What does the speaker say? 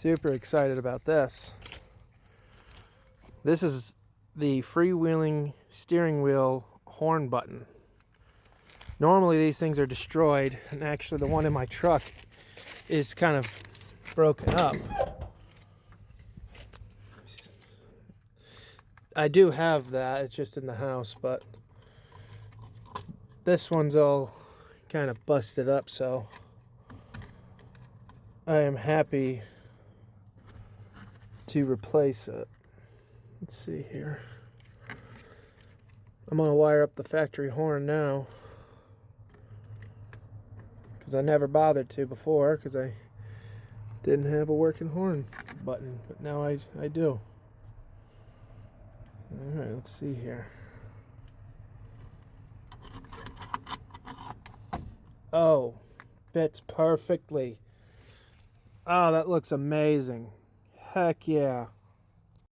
Super excited about this. This is the freewheeling steering wheel horn button. Normally these things are destroyed, and actually the one in my truck is kind of broken up. I do have that, it's just in the house, but this one's all kind of busted up, so I am happy to replace it. Let's see here. I'm gonna wire up the factory horn now, because I never bothered to before, because I didn't have a working horn button, but now I do. Alright, let's see here. Oh, fits perfectly. Oh, that looks amazing. Heck yeah.